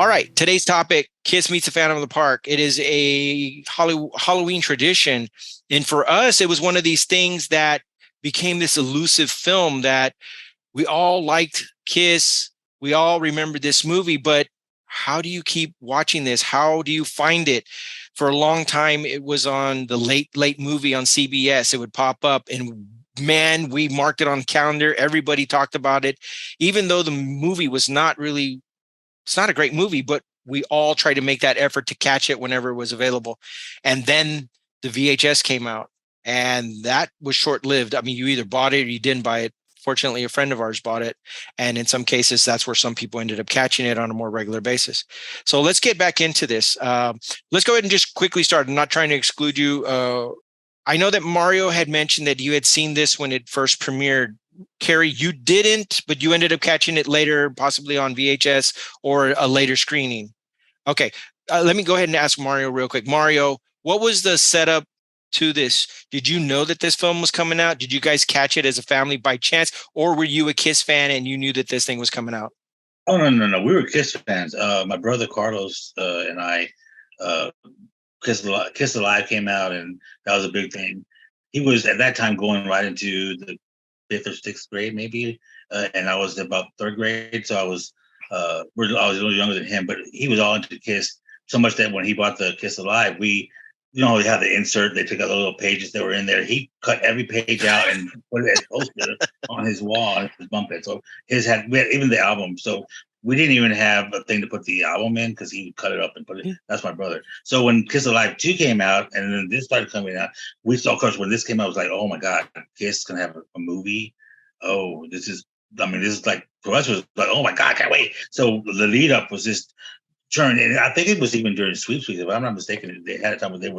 All right, today's topic, Kiss Meets the Phantom of the Park. It is a Halloween tradition. And for us, it was one of these things that became this elusive film that we all liked Kiss. We all remember this movie, but how do you keep watching this? How do you find it? For a long time, it was on the late movie on CBS. It would pop up and man, we marked it on the calendar. Everybody talked about it, even though the movie was not really, it's not a great movie, but we all tried to make that effort to catch it whenever it was available. And then the VHS came out and that was short-lived. I mean, you either bought it or you didn't buy it. Fortunately, a friend of ours bought it. And in some cases, that's where some people ended up catching it on a more regular basis. So let's get back into this. Let's go ahead and just quickly start. I'm not trying to exclude you. I know that Mario had mentioned that you had seen this when it first premiered. Cary, you didn't, but you ended up catching it later, possibly on VHS or a later screening. Okay, let me go ahead and ask Mario real quick. Mario, what was the setup to this? Did you know that this film was coming out? Did you guys catch it as a family by chance, or were you a Kiss fan and you knew that this thing was coming out? Oh no! We were Kiss fans. My brother Carlos and I, uh, Kiss Alive came out, and that was a big thing. He was at that time going right into the fifth or sixth grade, maybe, and I was about third grade, so I was I was a little younger than him, but he was all into Kiss so much that when he bought the Kiss Alive, we had the insert. They took out the little pages that were in there. He cut every page out and put it as poster on his wall, on his bump bed. So we had even the album. So we didn't even have a thing to put the album in because he would cut it up and put it. That's my brother. So when Kiss Alive 2 came out and then this started coming out, we saw, of course, when this came out, it was like, oh my God, Kiss is going to have a movie. Oh, this is like, for us, it was like, oh my God, I can't wait. So the lead up was just turn, and I think it was even during Sweeps Week, if I'm not mistaken, they had a time where they're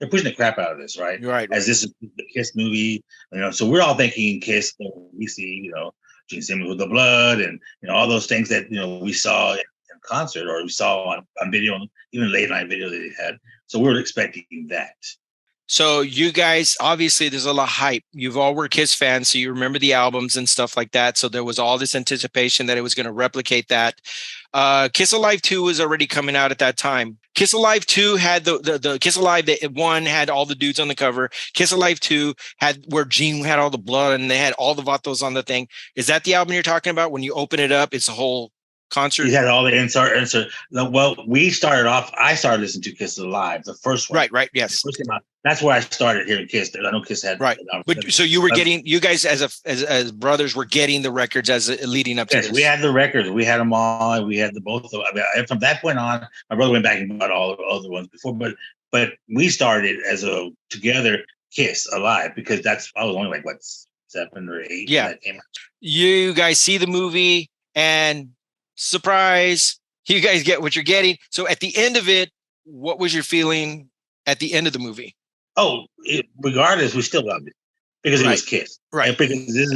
pushing the crap out of this, right? Right. As this is the Kiss movie, so we're all thinking Kiss. We see, Gene Simmons with the blood, and all those things that we saw in concert or we saw on video, even late night video that they had. So we were expecting that. So you guys, obviously there's a lot of hype. You've all were Kiss fans, so you remember the albums and stuff like that. So there was all this anticipation that it was going to replicate that. Kiss Alive 2 was already coming out at that time. Kiss Alive 2 had the Kiss Alive that one had all the dudes on the cover. Kiss Alive 2 had where Gene had all the blood and they had all the vatos on the thing. Is that the album you're talking about? When you open it up, it's a whole concert. He had all the insert. Well, I started listening to Kiss Alive, the first one. Right. Yes. That's where I started hearing Kiss. I know Kiss had right. But so you were you guys as brothers were getting the records as leading up to this. We had the records. We had them all. We had both of them. From that point on, my brother went back and bought all the other ones before. But we started as a together Kiss Alive because I was only like 7 or 8. Yeah. That came out. You guys see the movie and surprise, you guys get what you're getting. So at the end of it, what was your feeling at the end of the movie? Oh, regardless, we still loved it because it was Kiss. Right. And because this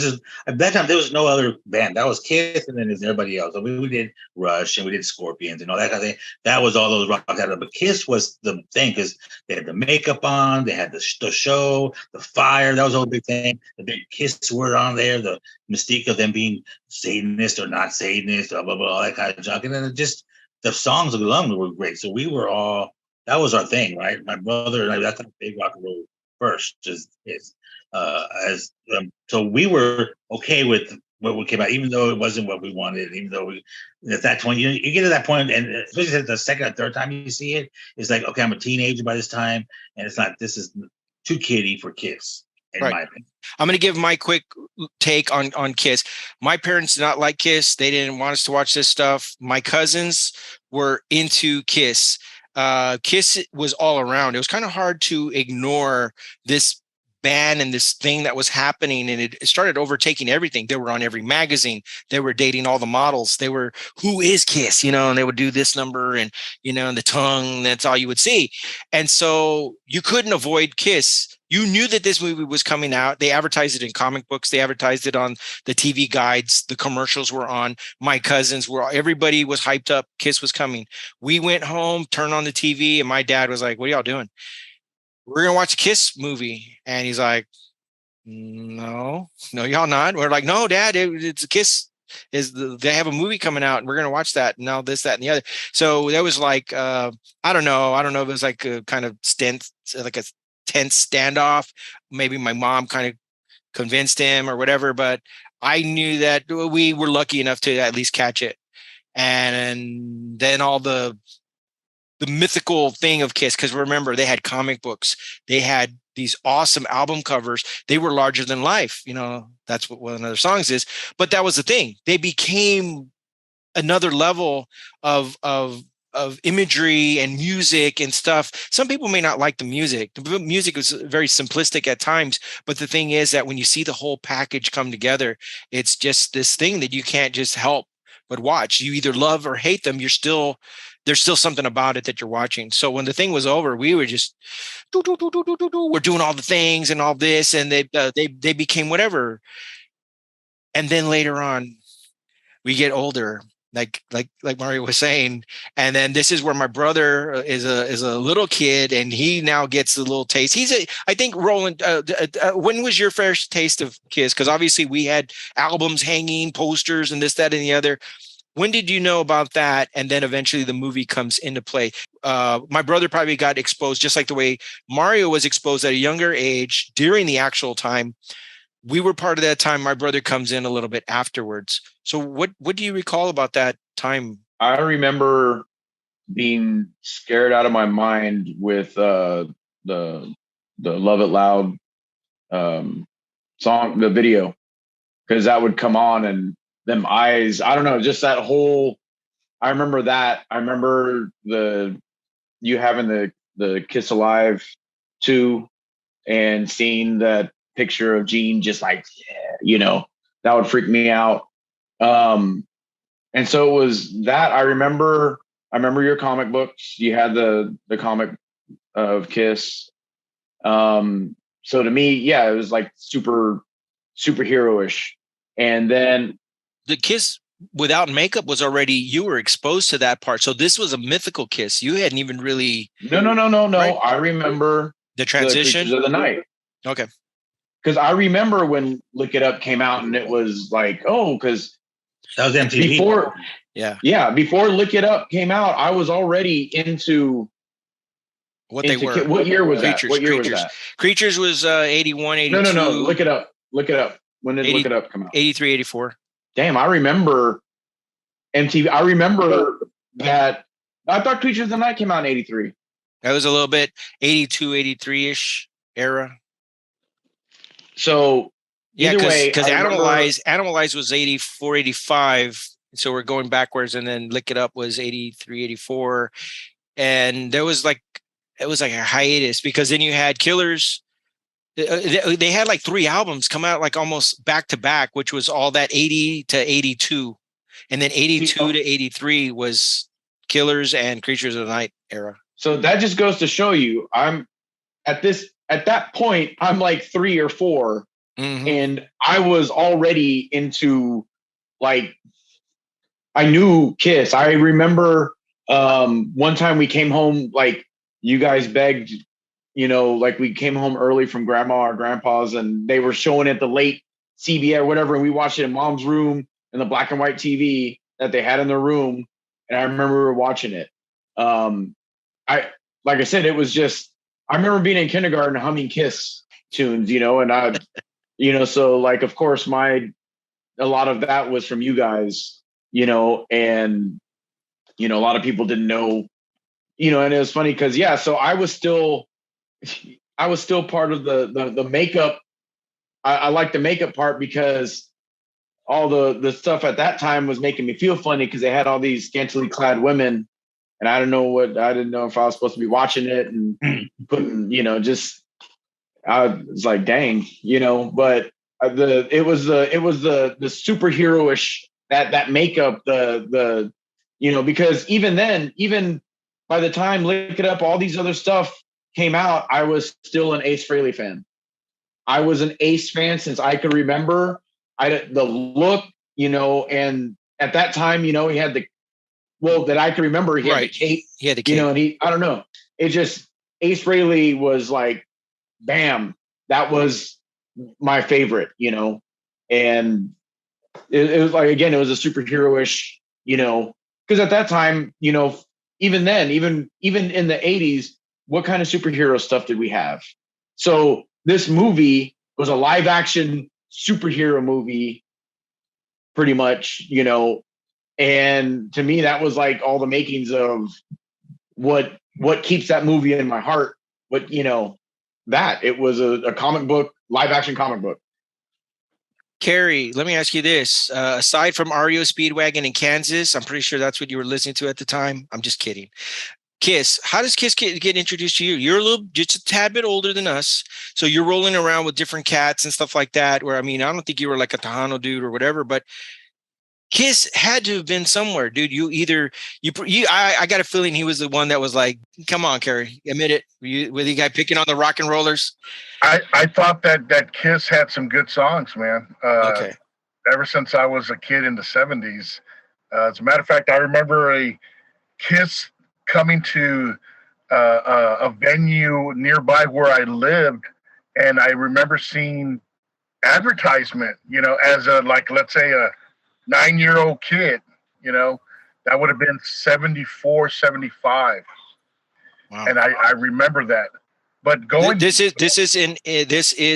is at that time there was no other band. That was Kiss, and then there's everybody else. So we did Rush and we did Scorpions and all that kind of thing. That was all those rock out. But Kiss was the thing because they had the makeup on, they had the show, the fire. That was a whole big thing. The big Kiss word on there, the mystique of them being Satanist or not Satanist, blah blah blah, all that kind of junk. And then just the songs alone were great. So we were all. That was our thing, right? My brother and I, that's a big rock and roll first, so we were okay with what came out, even though it wasn't what we wanted, even though at that point, you get to that point, and especially the second or third time you see it, it's like, okay, I'm a teenager by this time, and this is too kiddie for Kiss, in my opinion. I'm going to give my quick take on Kiss. My parents did not like Kiss. They didn't want us to watch this stuff. My cousins were into Kiss. Kiss was all around. It was kind of hard to ignore this band and this thing that was happening, and it started overtaking everything. They were on every magazine. They were dating all the models. They were, who is Kiss? And they would do this number and, and the tongue, that's all you would see. And so you couldn't avoid Kiss. You knew that this movie was coming out. They advertised it in comic books. They advertised it on the TV guides. The commercials were on. My cousins everybody was hyped up. Kiss was coming. We went home, turned on the TV, and my dad was like, "What are y'all doing? We're going to watch a Kiss movie." And he's like, no, y'all not. We're like, no, Dad, it's a Kiss they have a movie coming out and we're going to watch that. And now this, that, and the other. So that was like, I don't know. If it was like a kind of tense standoff. Maybe my mom kind of convinced him or whatever, but I knew that we were lucky enough to at least catch it. And then all the mythical thing of Kiss, because remember, they had comic books, they had these awesome album covers, they were larger than life. That's what one of their songs is. But that was the thing; they became another level of imagery and music and stuff. Some people may not like the music. The music was very simplistic at times, but the thing is that when you see the whole package come together, it's just this thing that you can't just help but watch. You either love or hate them. There's still something about it that you're watching. So when the thing was over, we were just we're doing all the things and all this, and they became whatever. And then later on, we get older, like Mario was saying, and then this is where my brother is a little kid, and he now gets a little taste. I think Roland. When was your first taste of Kiss? Because obviously we had albums hanging, posters, and this, that, and the other. When did you know about that? And then eventually the movie comes into play. My brother probably got exposed just like the way Mario was exposed at a younger age during the actual time. We were part of that time. My brother comes in a little bit afterwards. So what do you recall about that time? I remember being scared out of my mind with the Love It Loud song, the video, because that would come on and them eyes, I don't know, just that whole, I remember that. I remember you having the Kiss Alive 2 and seeing that picture of Gene just like, yeah, that would freak me out. And so it was that. I remember your comic books. You had the comic of Kiss. So to me, yeah, it was like superhero-ish. And then the Kiss without makeup was already, you were exposed to that part. So this was a mythical Kiss. You hadn't even really. No. Right? I remember the transition of the night. Okay. Because I remember when Lick It Up came out and it was like, because that was MTV. Before Lick It Up came out, I was already into they were. What year was Creatures, that? What year Creatures. was that? Creatures was 81, 82. No. Look it up. When did Look It Up come out? 83, 84. Damn, I remember MTV. I remember that. I thought Creatures of the Night came out in 83. That was a little bit 82, 83-ish era. So either way, because Animalize was 84, 85. So we're going backwards, and then Lick It Up was 83, 84. And it was like a hiatus, because then you had Killers. They had like 3 albums come out like almost back to back, which was all that 80 to 82. And then 82 to 83 was Killers and Creatures of the Night era. So that just goes to show you, I'm at that point, I'm like 3 or 4. Mm-hmm. And I was already into, like, I knew Kiss. I remember one time we came home, like, you guys begged, like we came home early from grandma or grandpa's, and they were showing it the late CBS or whatever, and we watched it in mom's room in the black and white TV that they had in their room. And I remember we were watching it. Like I said, it was just, I remember being in kindergarten humming Kiss tunes, and I, so like, of course, a lot of that was from you guys, and, a lot of people didn't know, and it was funny because, so I was still part of the makeup. I like the makeup part because all the stuff at that time was making me feel funny, because they had all these scantily clad women, and I didn't know if I was supposed to be watching it and putting, I was like, dang, but it was the superhero-ish, that makeup, because even by the time Lick It Up, all these other stuff came out, I was still an Ace Frehley fan. I was an Ace fan since I could remember. The look, and at that time, he had that I can remember, he had the cape. He had the cape. And I don't know. It just, Ace Frehley was like, bam, that was my favorite, and it was like, again, it was a superhero-ish, because at that time, even then, even in the 80s, what kind of superhero stuff did we have? So this movie was a live action superhero movie, pretty much, and to me, that was like all the makings of what keeps that movie in my heart. But that it was a comic book, live action comic book. Cary, let me ask you this. Aside from REO Speedwagon in Kansas, I'm pretty sure that's what you were listening to at the time. I'm just kidding. KISS, how does KISS get introduced to you? You're just a tad bit older than us. So you're rolling around with different cats and stuff like that, where, I mean, I don't think you were like a Tejano dude or whatever, but KISS had to have been somewhere, dude. I got a feeling he was the one that was like, come on, Cary, admit it. Were the guy picking on the rock and rollers? I thought that KISS had some good songs, man. Okay. Ever since I was a kid in the 70s. As a matter of fact, I remember a KISS coming to a venue nearby where I lived, and I remember seeing advertisement, as let's say a 9-year-old kid, that would have been 74, 75. Wow. And I remember that. But this is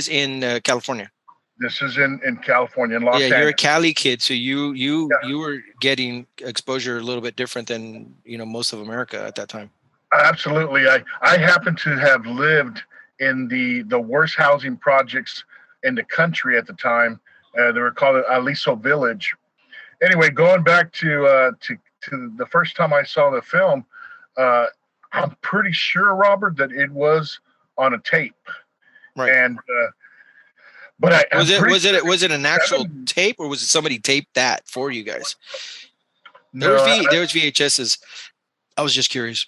in California. This is in California, in Los Angeles. Yeah, you're a Cali kid, so you were getting exposure a little bit different than most of America at that time. Absolutely. I happen to have lived in the worst housing projects in the country at the time. They were called Aliso Village. Anyway, going back to the first time I saw the film, I'm pretty sure, Robert, that it was on a tape. Right. And but was it an actual tape, or was it somebody taped that for you guys? There was VHSs. I was just curious.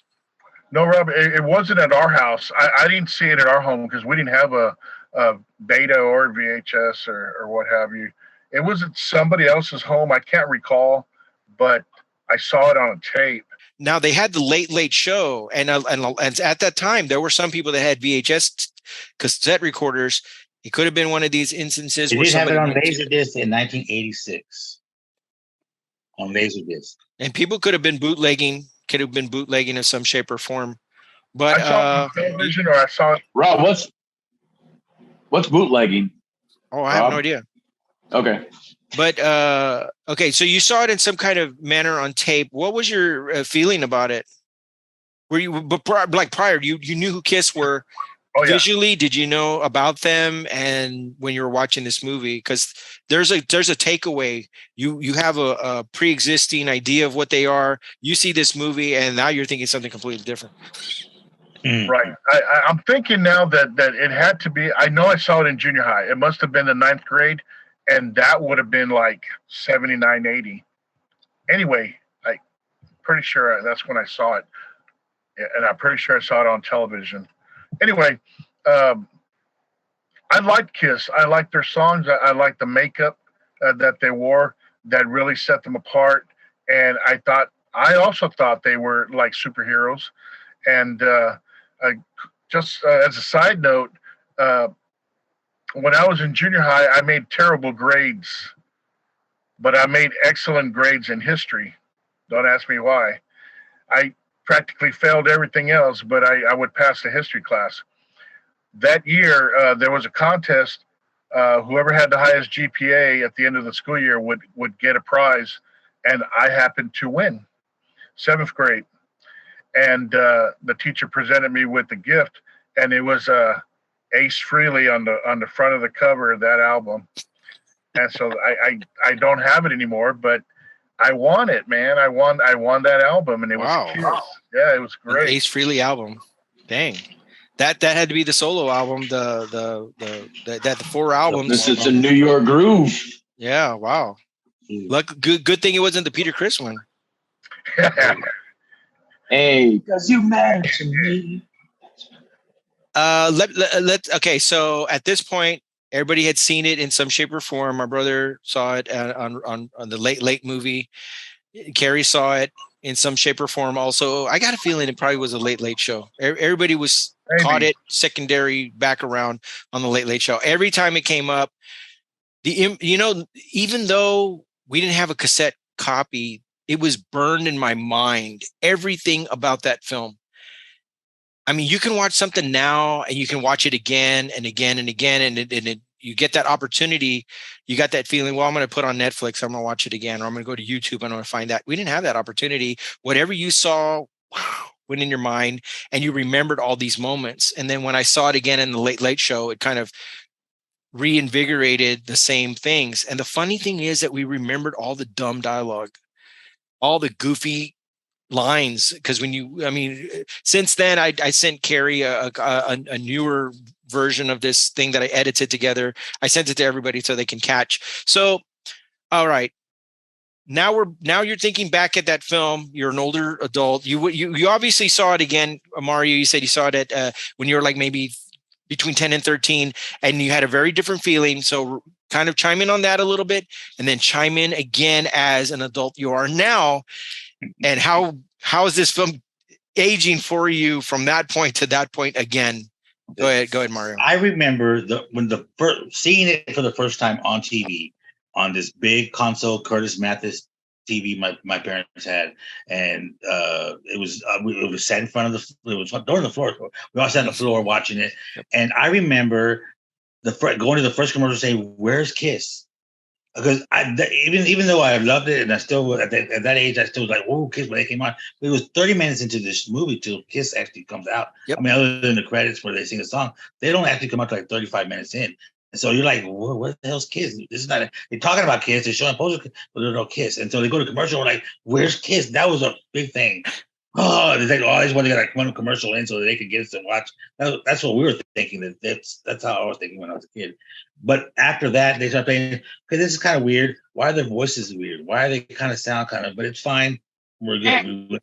No, Rob, it wasn't at our house. I didn't see it at our home because we didn't have a beta or VHS or what have you. It was at somebody else's home. I can't recall, but I saw it on a tape. Now they had the Late Late Show, and at that time there were some people that had VHS cassette recorders. It could have been one of these instances. They did have it on Laserdisc in 1986. On Laserdisc, and people could have been bootlegging in some shape or form. But I saw it on television, or I saw it. Rob, what's bootlegging? Oh, I have no idea. Okay. But okay, so you saw it in some kind of manner on tape. What was your feeling about it? Were you prior? You knew who KISS were? Oh, yeah. Visually, did you know about them? And when you were watching this movie, because there's a takeaway. You have a pre-existing idea of what they are. You see this movie, and now you're thinking something completely different. Right. I'm thinking now that it had to be. I know I saw it in junior high. It must have been the 9th grade. And that would have been like 79, 80. Anyway, I'm pretty sure that's when I saw it. And I'm pretty sure I saw it on television. Anyway, I liked KISS. I liked their songs. I liked the makeup that they wore that really set them apart. And I also thought they were like superheroes. And just as a side note, when I was in junior high, I made terrible grades, but I made excellent grades in history. Don't ask me why. I practically failed everything else, but I would pass the history class. That year, there was a contest. Whoever had the highest GPA at the end of the school year would get a prize, and I happened to win, 7th grade. And the teacher presented me with the gift, and it was Ace Frehley on the front of the cover of that album. And so I don't have it anymore, but I won it, man. I won that album, and it was cute. Yeah, it was great. An Ace Frehley album. Dang. That had to be the solo album, the 4 albums. This is a New York Groove. Yeah, wow. Good thing it wasn't the Peter Criss one. Hey, because you married to me. Okay, so at this point, everybody had seen it in some shape or form. My brother saw it on the Late movie. Cary saw it in some shape or form. Also, I got a feeling it probably was a Late Show. Everybody was caught it secondary back around on the Late Show. Every time it came up, even though we didn't have a cassette copy. It was burned in my mind, everything about that film. I mean, you can watch something now and you can watch it again and again and again. And you get that opportunity. You got that feeling, well, I'm going to put on Netflix. I'm going to watch it again, or I'm going to go to YouTube and I'm going to find that. We didn't have that opportunity. Whatever you saw, wow, went in your mind and you remembered all these moments. And then when I saw it again in the Late Late Show, it kind of reinvigorated the same things. And the funny thing is that we remembered all the dumb dialogue, all the goofy lines, because since then I sent Cary a newer version of this thing that I edited together. I sent it to everybody so they can catch. So, all right, now you're thinking back at that film. You're an older adult. You obviously saw it again, Mario. You said you saw it at when you were like maybe between 10 and 13, and you had a very different feeling. So kind of chime in on that a little bit, and then chime in again as an adult you are now. And how is this film aging for you from that point to that point again? Go ahead, Mario. I remember seeing it for the first time on TV on this big console Curtis Mathis TV my parents had, and it was set in front of it was on the floor. We all sat on the floor watching it, and I remember going to the first commercial saying, "Where's Kiss?" Because even though I loved it, and I still at that age I still was like, "Whoa, Kiss!" When they came on, it was 30 minutes into this movie till Kiss actually comes out. Yep. I mean, other than the credits where they sing a song, they don't actually come out to like 35 minutes in. And so you're like, "What the hell's Kiss?" This is not. They're talking about Kiss. They're showing posters, but there's no Kiss. And so they go to commercial. We're like, "Where's Kiss?" That was a big thing. Oh, they think, I just want to get like one commercial in so that they could get us to watch. That's what we were thinking. That's how I was thinking when I was a kid. But after that, they started playing, because this is kind of weird. Why are their voices weird? Why are they kind of sound kind of, but it's fine. We're good.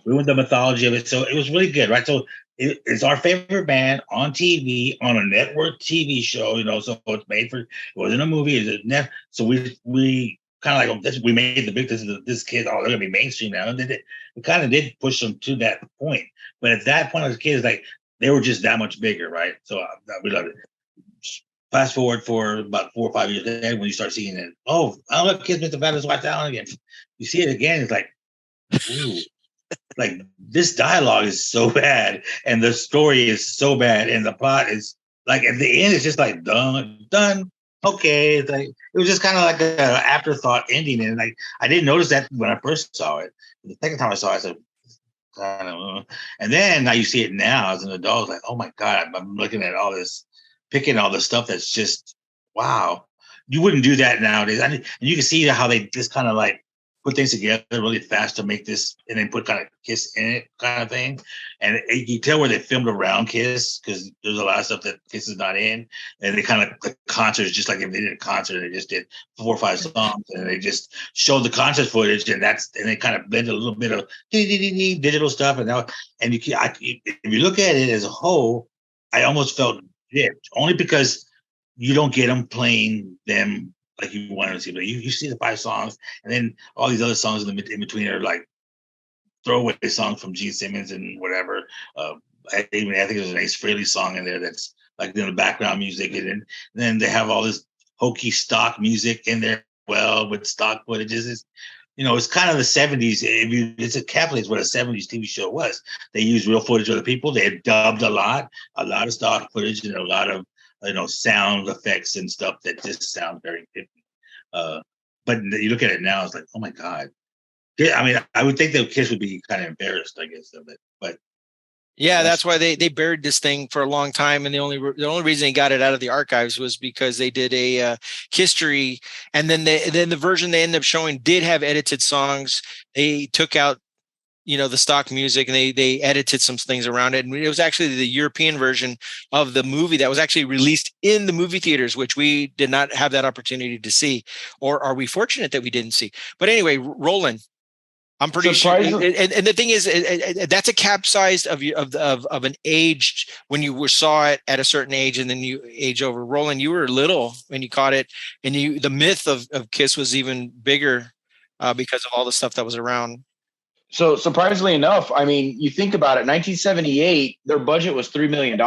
We went the mythology of it. So it was really good, right? So it's our favorite band on TV, on a network TV show, so it's made for, it wasn't a movie. So we kind of like, we made the big, this kid, they're going to be mainstream now. And we kind of did push them to that point. But at that point, as kids, like, they were just that much bigger, right? So we loved it. Fast forward for about 4 or 5 years later, when you start seeing it, I don't know, Kids Mr. Fat White Down again. You see it again, it's like, ooh, like this dialogue is so bad, and the story is so bad, and the plot is like, at the end, it's just like done. Okay, it's like, it was just kind of like an afterthought ending, and like I didn't notice that when I first saw it. The second time I saw it, I said, kind of, and then now you see it now as an adult, like, oh my God, I'm looking at all this, picking all the stuff that's just, wow. You wouldn't do that nowadays. And you can see how they just kind of like put things together really fast to make this, and then put kind of Kiss in it kind of thing. And you tell where they filmed around Kiss, because there's a lot of stuff that Kiss is not in. And they kind of, the concerts, just like if they did a concert, they just did 4 or 5 songs, and they just showed the concert footage, and they kind of blended a little bit of digital stuff. And if you look at it as a whole, I almost felt dipped, only because you don't get them playing them like you want to see. But you see the 5 songs, and then all these other songs in between are like throwaway songs from Gene Simmons and whatever. I think there's an Ace Frehley song in there that's like the background music, and then they have all this hokey stock music in there, with stock footages. It's kind of the 70s. It's encapsulates what a 70s TV show was. They used real footage of the people. They had dubbed a lot of stock footage, and a lot of sound effects and stuff that just sound very different. But you look at it now, it's like, oh my God. I mean, I would think that Kiss would be kind of embarrassed, I guess, of it. But yeah, that's why they buried this thing for a long time, and the only reason they got it out of the archives was because they did a history, and then the version they ended up showing did have edited songs. They took out the stock music, and they edited some things around it, and it was actually the European version of the movie that was actually released in the movie theaters, which we did not have that opportunity to see, or are we fortunate that we didn't see? But anyway, Roland, I'm pretty sure, and the thing is, that's a capsized of an age when you saw it at a certain age, and then you age over. Roland, you were little when you caught it, and the myth of Kiss was even bigger because of all the stuff that was around. So surprisingly enough, I mean, you think about it, 1978, their budget was $3 million.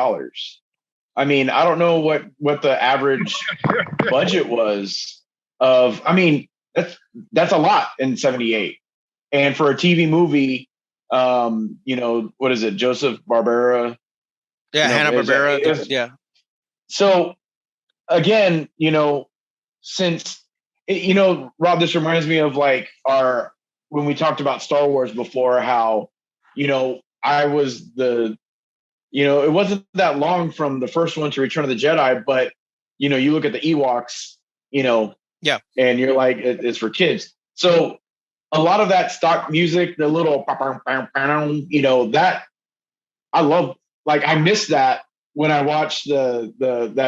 I mean, I don't know what the average budget was of, I mean, that's a lot in 78. And for a TV movie, what is it? Joseph Barbera. Yeah, Hanna-Barbera. Yeah. So again, since Rob, this reminds me of like when we talked about Star Wars before, how, I was it wasn't that long from the first one to Return of the Jedi, but, you look at the Ewoks, yeah, and you're like, it's for kids. So a lot of that stock music, the little, that I love, like, I miss that when I watched that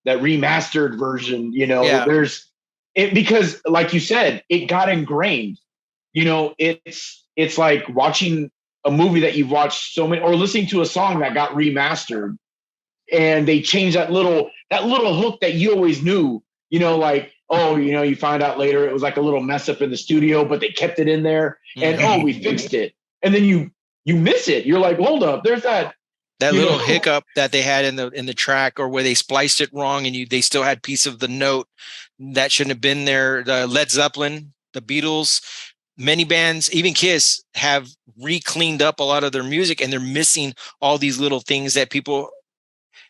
remastered version, there's it, because like you said, it got ingrained, it's like watching a movie that you've watched so many, or listening to a song that got remastered and they changed that little hook that you always knew, like, oh, you find out later it was like a little mess up in the studio, but they kept it in there and oh, we fixed it. And then you miss it. You're like, hold up, there's that little hiccup that they had in the track, or where they spliced it wrong and they still had piece of the note that shouldn't have been there. The Led Zeppelin, the Beatles, many bands, even Kiss, have re-cleaned up a lot of their music, and they're missing all these little things that people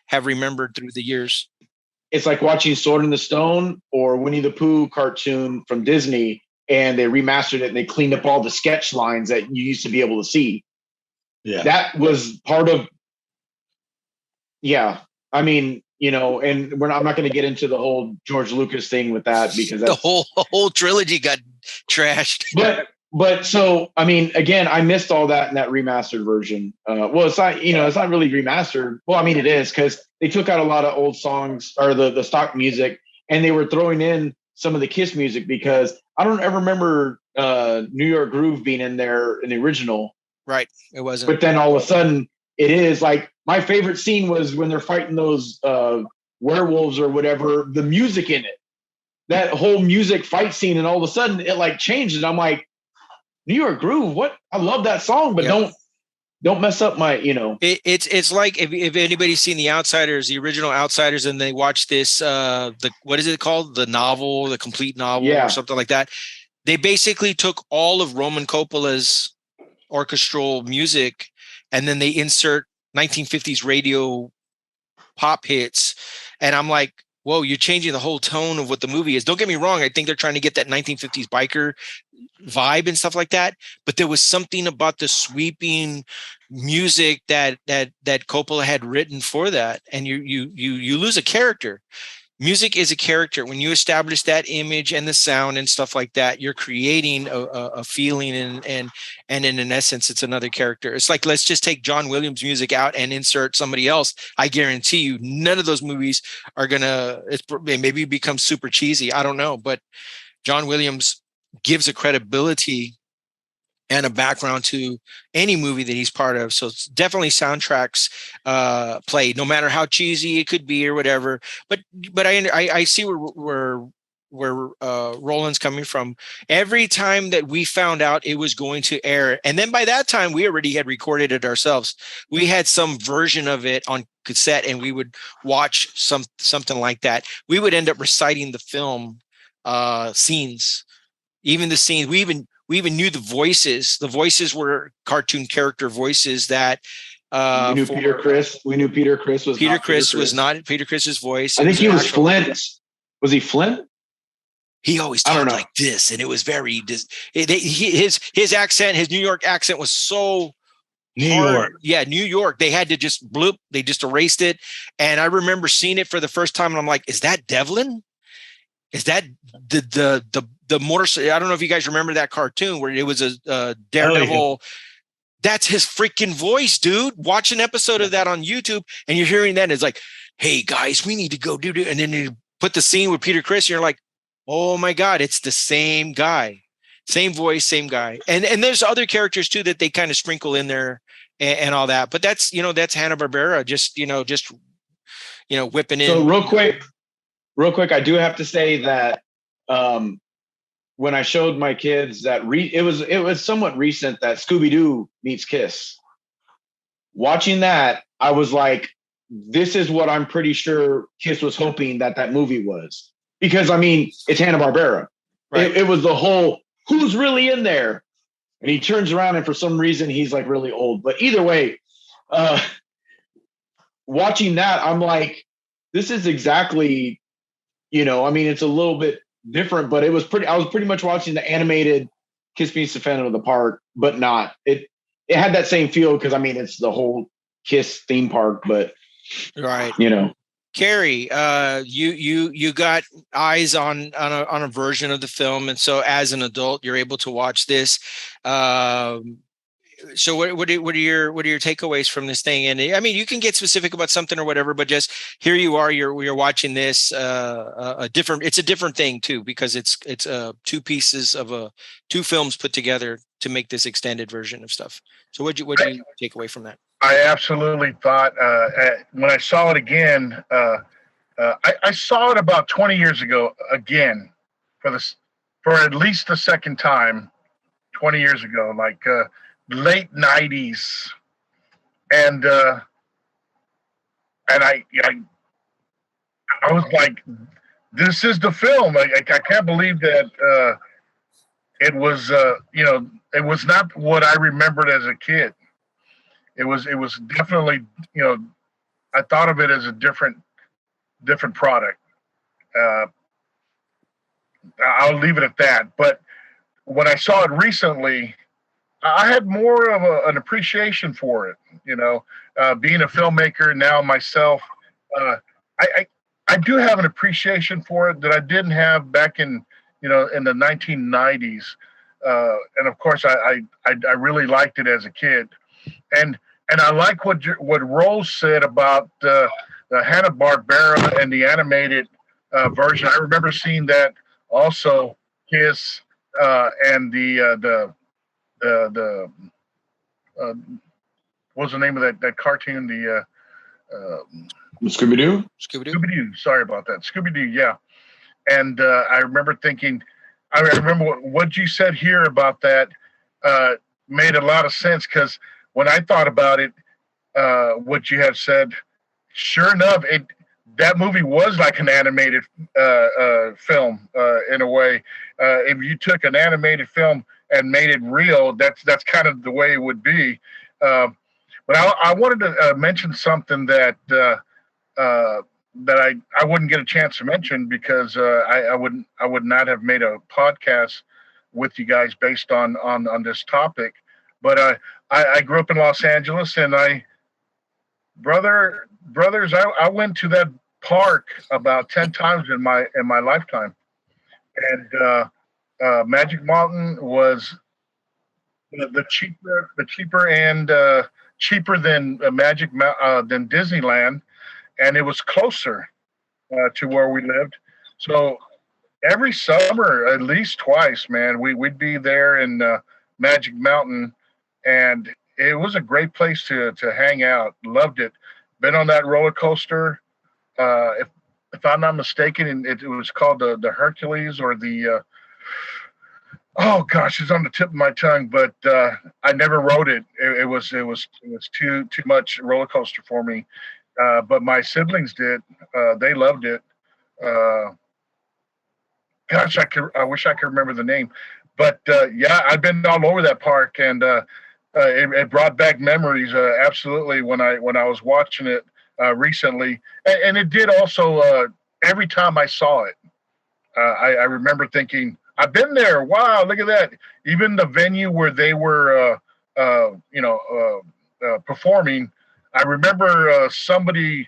have remembered through the years. It's like watching Sword in the Stone or Winnie the Pooh cartoon from Disney, and they remastered it and they cleaned up all the sketch lines that you used to be able to see. Yeah. That was part of, yeah. I mean, and I'm not going to get into the whole George Lucas thing with that, because the whole trilogy got trashed. But so, I mean, again, I missed all that in that remastered version. Well, it's not, it's not really remastered. Well, I mean, it is, because they took out a lot of old songs, or the stock music, and they were throwing in some of the Kiss music, because I don't ever remember New York Groove being in there in the original. Right. It wasn't. But then all of a sudden it is. Like, my favorite scene was when they're fighting those werewolves or whatever, the music in it, that whole music fight scene. And all of a sudden it like changed. And I'm like, New York Groove, what? I love that song, but don't mess up my, It's like if anybody's seen The Outsiders, the original Outsiders, and they watch this, what is it called? The novel, the complete novel, or something like that. They basically took all of Roman Coppola's orchestral music, and then they insert 1950s radio pop hits. And I'm like, whoa, you're changing the whole tone of what the movie is. Don't get me wrong. I think they're trying to get that 1950s biker vibe and stuff like that. But there was something about the sweeping music that Coppola had written for that. And you lose a character. Music is a character. When you establish that image and the sound and stuff like that, you're creating a feeling, and in an essence, it's another character. It's like, let's just take John Williams' music out and insert somebody else. I guarantee you, none of those movies are gonna. Maybe become super cheesy. I don't know, but John Williams gives a credibility and a background to any movie that he's part of. So it's definitely soundtracks play, no matter how cheesy it could be or whatever. But I see where Roland's coming from. Every time that we found out it was going to air, and then by that time we already had recorded it ourselves. We had some version of it on cassette, and we would watch something like that. We would end up reciting the film scenes, even the scenes. We even knew the voices. The voices were cartoon character voices that we knew Peter Criss. We knew Peter Criss was Peter Criss was not Peter Criss's voice. I think he was Flint. Was he Flint? He always talked like this, and it was very his accent, his New York accent was so New hard. York. Yeah, New York. They had to just bloop. They just erased it. And I remember seeing it for the first time, and I'm like, is that Devlin? Is that the motorcycle? I don't know if you guys remember that cartoon where it was a Daredevil. Oh, yeah. That's his freaking voice, dude. Watch an episode of that on YouTube, and you're hearing that, and it's like, hey guys, we need to go do it. And then you put the scene with Peter Criss, and you're like, oh my God, it's the same guy, same voice, same guy. And there's other characters too that they kind of sprinkle in there and all that. But that's Hanna-Barbera, just whipping in. So real quick, I do have to say that when I showed my kids that it was somewhat recent that Scooby-Doo meets Kiss. Watching that, I was like, this is what I'm pretty sure Kiss was hoping that movie was. Because, I mean, it's Hanna-Barbera. Right. It was the whole, who's really in there? And he turns around and for some reason he's like really old. But either way, watching that, I'm like, this is exactly, I mean, it's a little bit different, but I was pretty much watching the animated Kiss Meets the Phantom of the Park, but not. It had that same feel because I mean it's the whole Kiss theme park, but right. Cary, you got eyes on a version of the film, and so as an adult, you're able to watch this. So what are your takeaways from this thing? And I mean, you can get specific about something or whatever, but just here you are, you're watching this it's a different thing too, because it's two pieces of two films put together to make this extended version of stuff. So what do you take away from that? I absolutely thought when I saw it again, I saw it about 20 years ago again for at least the second time 20 years ago, like late 90s. And I was like, this is the film. I can't believe that it was it was not what I remembered as a kid. It was definitely, I thought of it as a different product. I'll leave it at that. But when I saw it recently, I had more of an appreciation for it. Being a filmmaker now myself, I do have an appreciation for it that I didn't have back in in the 1990s. And of course, I really liked it as a kid, and I like what Rose said about the Hanna-Barbera and the animated version. I remember seeing that also, Kiss and the what's the name of that cartoon? The Scooby-Doo? Scooby-Doo. Sorry about that. Scooby-Doo, yeah. And I remember thinking, I remember what you said here about that made a lot of sense, because when I thought about it, what you had said, sure enough, that movie was like an animated film in a way. If you took an animated film and made it real, that's kind of the way it would be. But I wanted to mention something that that I wouldn't get a chance to mention, because I would not have made a podcast with you guys based on this topic. But I grew up in Los Angeles, and brothers, I went to that park about 10 times in my lifetime, and Magic Mountain was the cheaper and cheaper than than Disneyland, and it was closer to where we lived. So every summer, at least twice, man, we'd be there in Magic Mountain, and it was a great place to hang out. Loved it. Been on that roller coaster. If I'm not mistaken, it was called the Hercules, or the oh gosh, it's on the tip of my tongue, but I never rode it. It was too much roller coaster for me. But my siblings did. They loved it. Gosh, I wish I could remember the name. But yeah, I've been all over that park, and it brought back memories. Absolutely, when I was watching it recently, and it did also. Every time I saw it, I remember thinking, I've been there. Wow, look at that. Even the venue where they were, performing, I remember somebody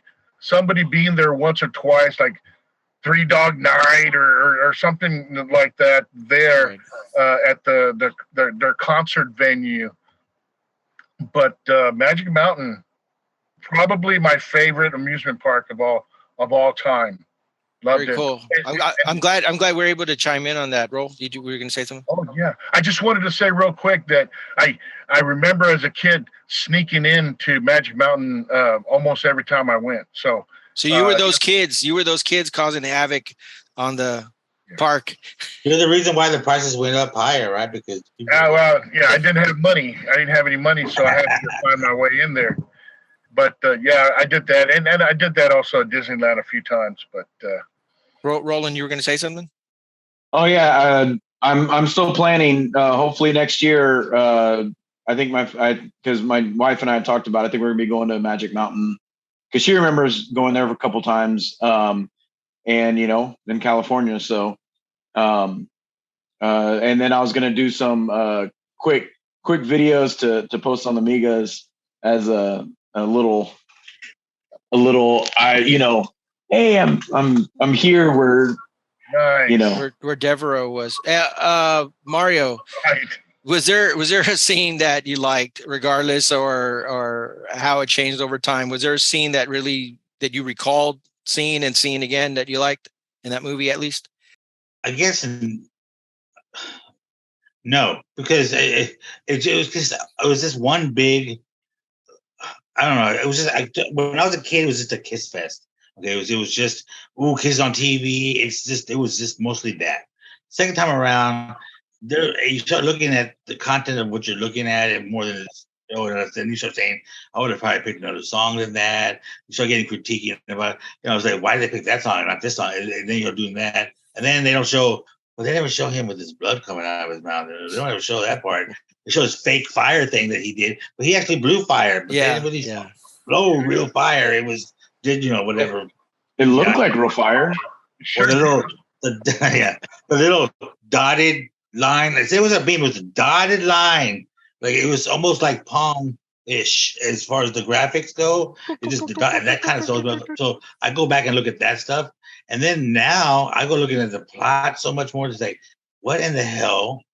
being there once or twice, like Three Dog Night or something like that there at their concert venue. But Magic Mountain, probably my favorite amusement park of all time. Loved Very cool. I'm glad we're able to chime in on that. Ro, were you going to say something? Oh yeah, I just wanted to say real quick that I remember as a kid sneaking into Magic Mountain almost every time I went. So you were those kids. You were those kids causing havoc on the park. You're the reason why the prices went up higher, right? Because I didn't have money. I didn't have any money, so I had to find my way in there. But yeah, I did that, and I did that also at Disneyland a few times. But Roland, you were going to say something? Oh yeah, I'm still planning. Hopefully next year. I think because my wife and I talked about. I think we're gonna be going to Magic Mountain because she remembers going there for a couple times. And in California. So, and then I was gonna do some quick videos to post on the Migas as a little hey, I'm here. Nice. Where Devereaux was. Mario, Right. was there a scene that you liked, regardless or how it changed over time? Was there a scene that you recalled seeing and seeing again that you liked in that movie, at least? I guess no, because it was just one big. I don't know. It was just when I was a kid, it was just a Kiss fest. Okay, it was just Kiss on TV. It was just mostly that. Second time around, you start looking at the content of what you're looking at, and more than then you start saying, I would have probably picked another song than that. You start getting critiquing about, I was like, why did they pick that song and not this song? And then you're doing that, and then they don't show. Well, they never show him with his blood coming out of his mouth. They don't ever show that part. They show his fake fire thing that he did, but he actually blew fire. But they didn't really blow real fire. It was whatever. It looked like real fire. Sure. The little dotted line. It was a beam. It was a dotted line. Like it was almost like Pong-ish as far as the graphics go. It just that kind of stuff. So I go back and look at that stuff, and then now I go looking at the plot so much more to say, what in the hell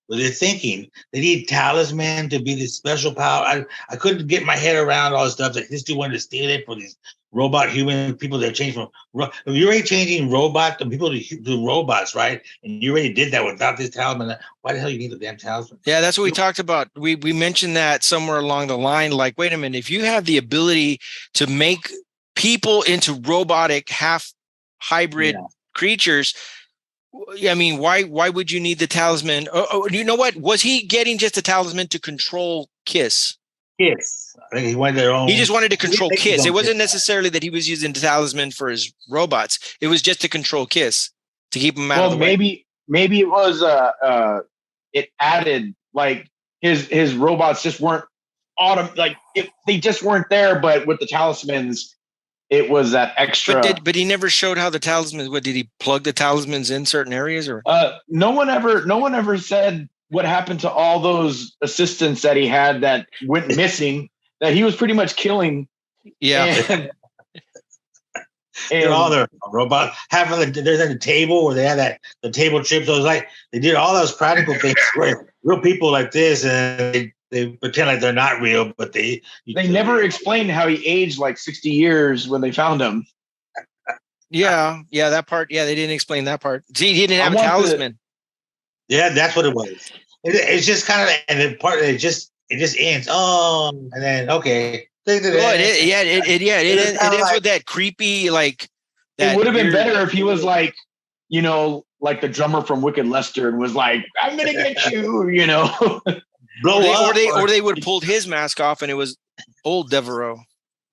were they thinking? They need Talisman to be this special power. I couldn't get my head around all this stuff. Like this dude wanted to steal it for these robot human people that changed from. You're already changing robot people to robots, right? And you already did that without this talisman. Why the hell you need the damn talisman? Yeah, that's what we talked about. We mentioned that somewhere along the line. Like, wait a minute, if you have the ability to make people into robotic half hybrid creatures, I mean, why would you need the talisman? You know what? Was he getting just a talisman to control KISS? Kiss. I think he wanted their own. He just wanted to control KISS. It wasn't necessarily that he was using the talisman for his robots. It was just to control KISS, to keep him out of the way. Maybe it was it added like his robots just weren't they just weren't there, but with the talismans it was that extra. But he never showed how the talismans. What did he plug the talismans in certain areas, or no one ever said what happened to all those assistants that he had that went missing, that he was pretty much killing. Yeah. And all their robots. Half of there's at the table where they had the table trips. So it was like they did all those practical things where real people like this, and they pretend like they're not real, but they never explained how he aged like 60 years when they found him. Yeah, that part. Yeah, they didn't explain that part. See, he didn't have a talisman. Yeah, that's what it was. It's just kind of, and the part it just ends. Oh, and then okay. It ends with that creepy like. It would have been better if he was like, like the drummer from Wicked Lester, and was like, "I'm gonna get you," Or they would have pulled his mask off, and it was old Devereaux.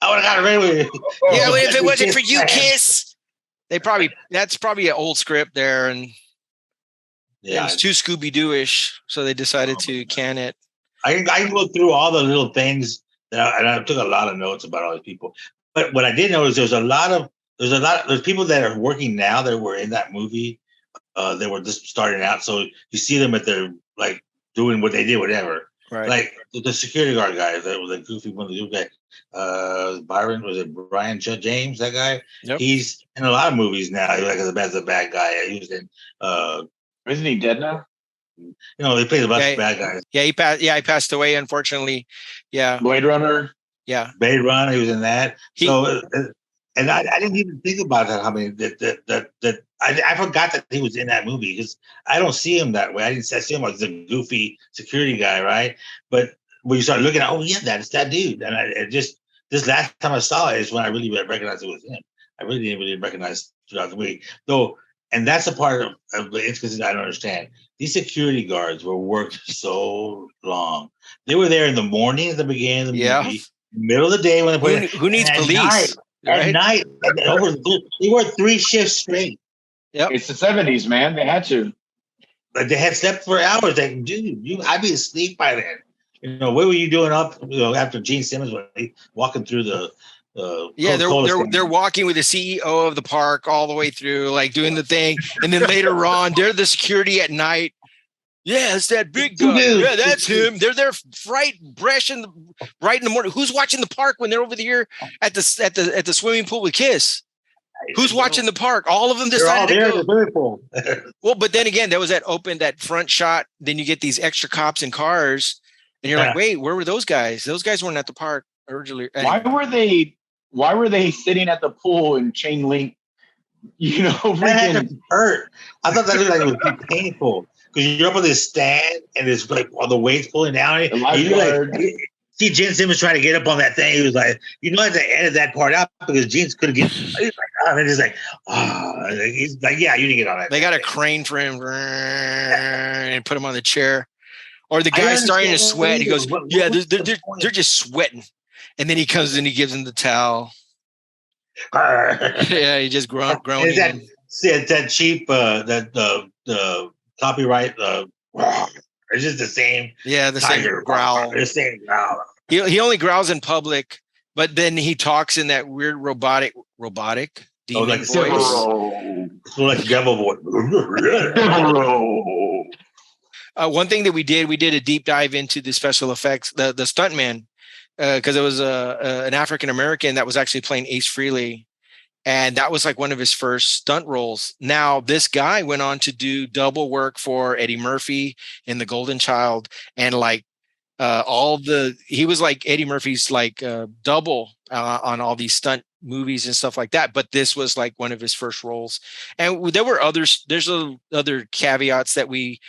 I would have got away with it. Yeah, if it wasn't for you, KISS. That's probably an old script there, and it was too Scooby-Doo-ish, so they decided to can it. I can go through all the little things and I took a lot of notes about all these people. But what I did notice, there's people that are working now that were in that movie. They were just starting out, so you see them at their like doing what they did, whatever. Right. Like the security guard guy, that was a goofy one. The guy, Brian James? That guy. Yep. He's in a lot of movies now. He's like as a bad guy. He was in. Isn't he dead now? They played a bunch of bad guys. Yeah, he passed. Yeah, he passed away, unfortunately. Yeah. Blade Runner. Yeah. Blade Runner. He was in that. And I didn't even think about that. I mean, I forgot that he was in that movie because I don't see him that way. I see him as a goofy security guy, right? But when you start looking at, that's that dude. And this last time I saw it is when I really recognized it was him. I really didn't really recognize throughout the movie, though. And that's a part of the inconsistency I don't understand. These security guards were worked so long. They were there in the morning at the beginning of the movie, middle of the day when they who needs police? At night, they worked 3 shifts straight. Yep. It's the 70s, man. They had to. Like they had slept for hours. Like, dude, I'd be asleep by then. You know, what were you doing up? You know, after Gene Simmons was walking through the yeah, Coca-Cola stand? they're walking with the CEO of the park all the way through, like doing the thing, and then later on, they're the security at night. Yeah, it's that big guy. Yeah, that's him. They're there right in the morning. Who's watching the park when they're over here at the swimming pool with Kiss? Who's watching the park? All of them decided to go. The swimming pool. Well, but then again, there was that front shot. Then you get these extra cops and cars, and you're like, wait, where were those guys? Those guys weren't at the park originally. Anyway. Why were they sitting at the pool in chain link? You know, freaking hurt. I thought that looked like it would be painful because you're up on this stand and it's like all the weights pulling down. And you like, see Gene Simmons trying to get up on that thing. He was like, you know, I had to edit that part out because Gene's couldn't get. He's like, oh, and he's like, he's like, yeah, you didn't get on that. They got a crane for him and put him on the chair. Or the guy's starting to sweat. He goes, yeah, they're just sweating. And then he comes in, he gives him the towel. Yeah, he just groaning. It's that cheap, the copyright, it's just the same. Yeah, the same growl. The same growl. He only growls in public, but then he talks in that weird robotic demon voice. It's like devil voice. One thing that we did a deep dive into the special effects, the stuntman, because it was an African American that was actually playing Ace Frehley, and that was like one of his first stunt roles. Now this guy went on to do double work for Eddie Murphy in The Golden Child, and like he was like Eddie Murphy's like double on all these stunt movies and stuff like that, but this was like one of his first roles. And there were there's other caveats that we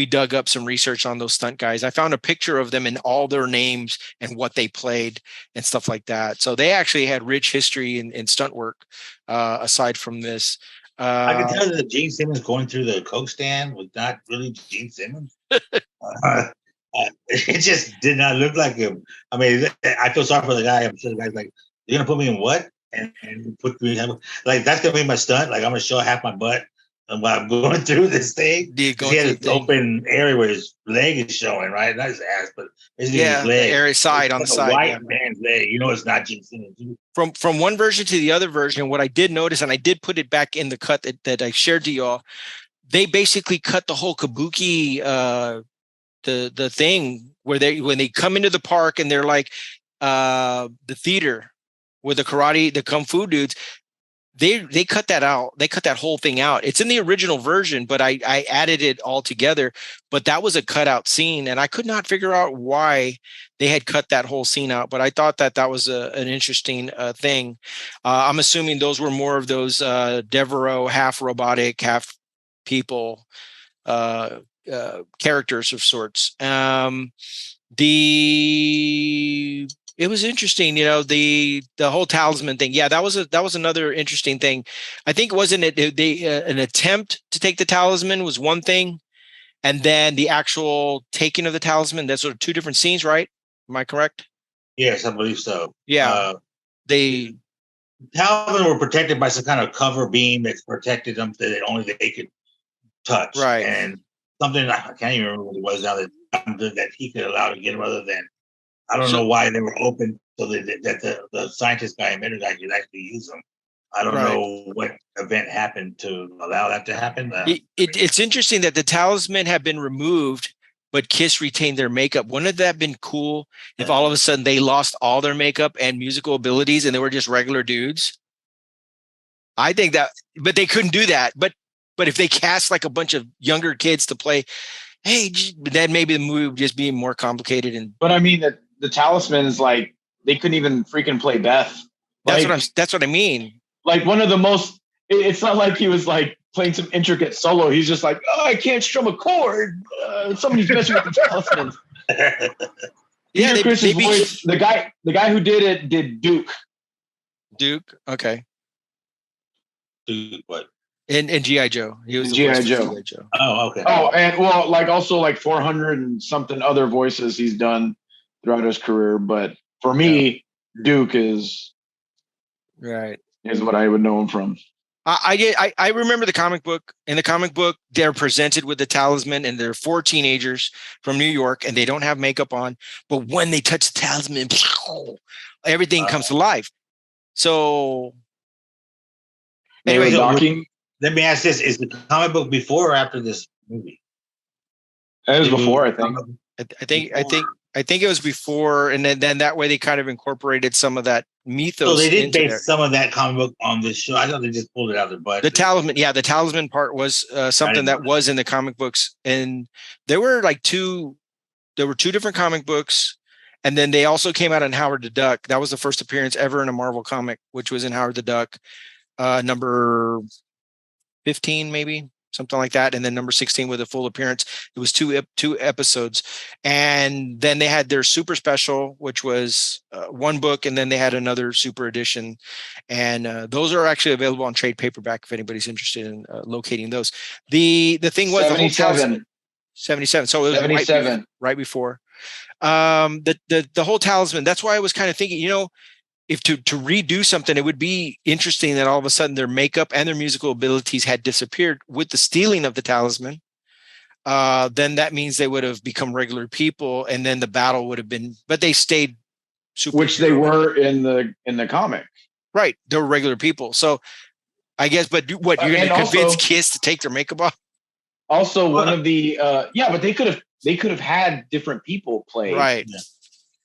dug up some research on those stunt guys. I found a picture of them and all their names and what they played and stuff like that. So they actually had rich history in stunt work aside from this. I can tell that Gene Simmons going through the Coke stand was not really Gene Simmons. It just did not look like him. I mean, I feel sorry for the guy. I'm sure the guy's like, you're gonna put me in what? And put me like that's gonna be my stunt. Like I'm gonna show half my butt while I'm going through this thing. He had this open area where his leg is showing, right? Not his ass, but his leg. The area side on the side. White man's leg. You know, it's not Gene Simmons. From one version to the other version, what I did notice, and I did put it back in the cut that I shared to y'all, they basically cut the whole kabuki the thing where when they come into the park and they're like the theater with the kung fu dudes, they cut that out. They cut that whole thing out. It's in the original version, but I added it all together. But that was a cutout scene, and I could not figure out why they had cut that whole scene out. But I thought that was an interesting thing. I'm assuming those were more of those Devereaux, half robotic, half people characters of sorts. It was interesting, you know, the whole talisman thing. Yeah, that was another interesting thing. I think wasn't it an attempt to take the talisman was one thing, and then the actual taking of the talisman. That's sort of two different scenes, right? Am I correct? Yes, I believe so. Yeah, the talisman were protected by some kind of cover beam that protected them that only they could touch, right? And something I can't even remember what it was now that he could allow to get them, other than I don't know why they were open so that the scientist guy inventor guy could actually use them. I don't know what event happened to allow that to happen. It's interesting that the talisman have been removed, but Kiss retained their makeup. Wouldn't that have been cool if all of a sudden they lost all their makeup and musical abilities and they were just regular dudes? I think that, but they couldn't do that. But if they cast like a bunch of younger kids to play, hey, then maybe the movie would just be more complicated. But I mean that the talisman is like they couldn't even freaking play Beth. That's what I mean. Like one of the most. It's not like he was like playing some intricate solo. He's just like, oh, I can't strum a chord. Somebody's messing with the talisman. Yeah, Chris's voice. The guy who did it did Duke. Duke, okay. Duke, what? In G.I. Joe. He was G.I. Joe. Oh, okay. Oh, and well, like also like 400 and something other voices he's done throughout his career. But for me, Duke is right. Is what I would know him from. I remember the comic book. In the comic book, they're presented with the talisman, and they're 4 teenagers from New York, and they don't have makeup on. But when they touch the talisman, everything comes to life. So anyway, let me ask this: is the comic book before or after this movie? It was before, I think. I think it was before, and then that way they kind of incorporated some of that mythos. So they did base some of that comic book on this show. I thought they just pulled it out of their butt. The talisman, the talisman part was something that was in the comic books, and there were two different comic books, and then they also came out in Howard the Duck. That was the first appearance ever in a Marvel comic, which was in Howard the Duck, number 15 maybe. Something like that, and then number 16 with a full appearance. It was two episodes, and then they had their super special, which was 1 book, and then they had another super edition, and those are actually available on trade paperback if anybody's interested in locating those. The thing was 77. 77. So it was 77 right before. The whole talisman. That's why I was kind of thinking, if to redo something, it would be interesting that all of a sudden their makeup and their musical abilities had disappeared with the stealing of the talisman. Then that means they would have become regular people, and then the battle would have been. But they stayed super, which they were in the comic. Right, they were regular people. So I guess, but what you're going to convince Kiss to take their makeup off? Also, one of the but they could have had different people play. Right.